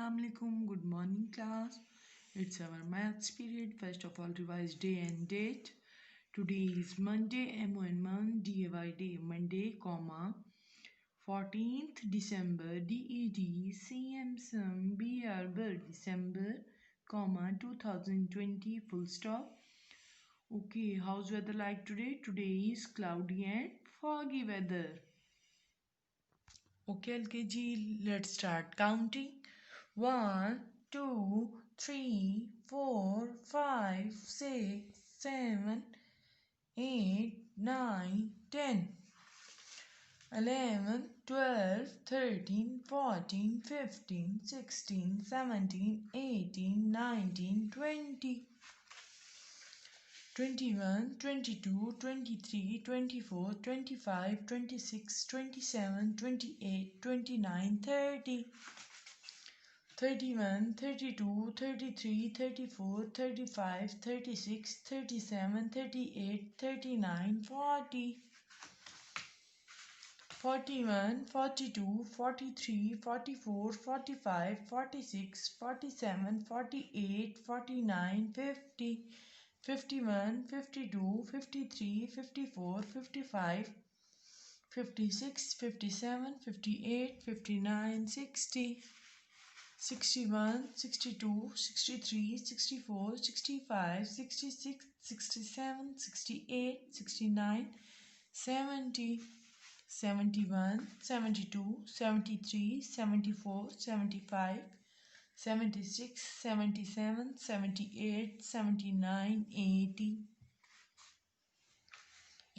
Assalamualaikum. Good morning, class. It's our maths period. First of all, revise day and date. Today is Monday, MON DAY day, Monday, comma 14th December, DED, CM Sum, BR December, comma 2020, full stop. Okay, how's weather like today? Today is cloudy and foggy weather. Okay, LKG, let's start counting. 1, 2, 3, 4, 5, 6, 7, 8, 9, 10, 11, 12, 13, 14, 15, 16, 17, 18, 19, 20. 21, 22, 23, 24, 25, 26, 27, 28, 29, 30. 31, 32, 33, 34, 35, 36, 37, 38, 39, 40. 41, 42, 43, 44, 45, 46, 47, 48, 49, 50. 51, 52, 53, 54, 55, 56, 57, 58, 59, 60. 61, 62, 63, 64, 65, 66, 67, 68, 69, 70, 71, 72, 73, 74, 75, 76, 77, 78, 79, 80,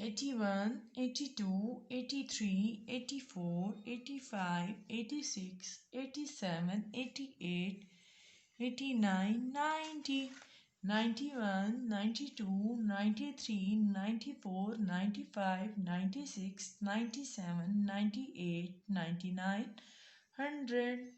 81, 82, 83, 84, 85, 86, 87, 88, 89, 90, 91, 92, 93, 94, 95, 96, 97, 98, 99, 100.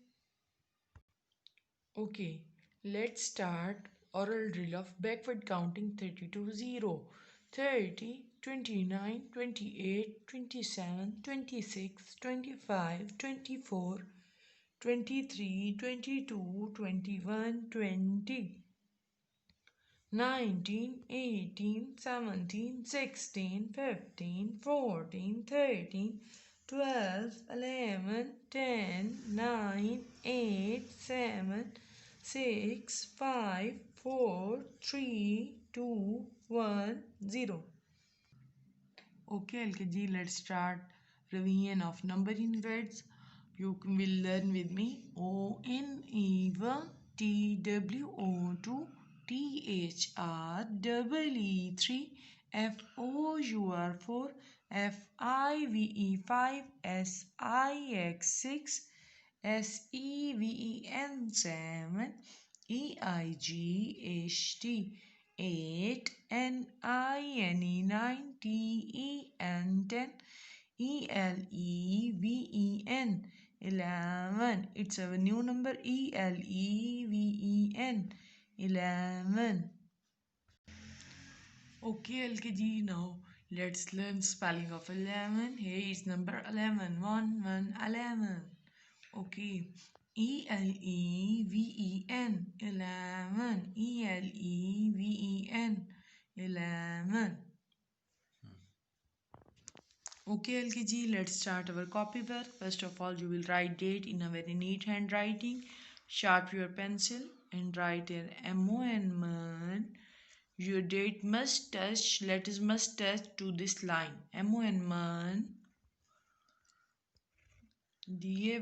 Okay, let's start oral drill of backward counting 30 to 0. 30, 29, 28, 27, 26, 25, 24, 23, 22, 21, 20. 19, 18, 17, 16, 15, 14, 13, 12, 11, 10, 9, 8, 7, 6, 5, 4, 3, 2, 1, 0. Okay, LKG, let's start revision of numbering words. You will learn with me ON-E1, TWO2, THR-EE3, FOUR4, FIVE5, SIX6, SEVEN7, EIGHT 8, NINE9, TEN10, ELEVEN 11. It's our new number ELEVEN 11. Okay, LKG, now let's learn spelling of 11. Here is number 11. 1, 1, 11. Okay. ELEVEN 11. ELEVEN 11. Okay, LKG, let's start our copy work. First of all, you will write date in a very neat handwriting. Sharpen your pencil and write an MON. Your date must touch, letters must touch to this line. MON, day,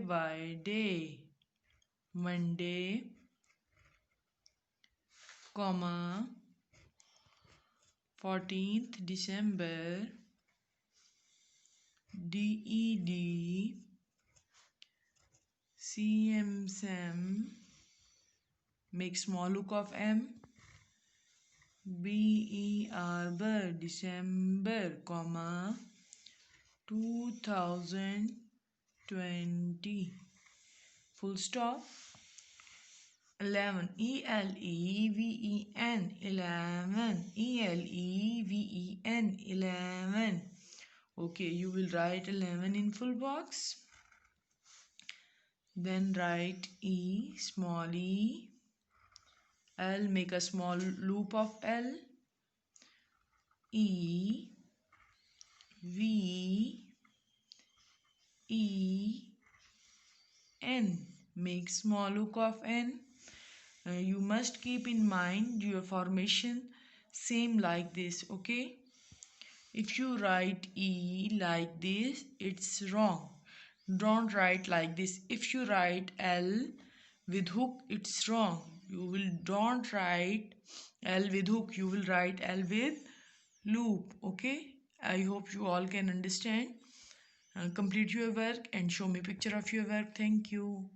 Monday, comma, 14th December, DED, CM, make small look of M, BER, December, comma, 2020, full stop. 11, ELEVEN, 11, ELEVEN, 11. Okay, you will write 11 in full box. Then write E, small e, L, make a small loop of L, E, V, E, N, make small loop of N. You must keep in mind your formation same like this, okay? If you write E like this, it's wrong. Don't write like this. If you write L with hook, it's wrong. You will don't write L with hook. You will write L with loop. Okay? I hope you all can understand. Complete your work and show me picture of your work. Thank you.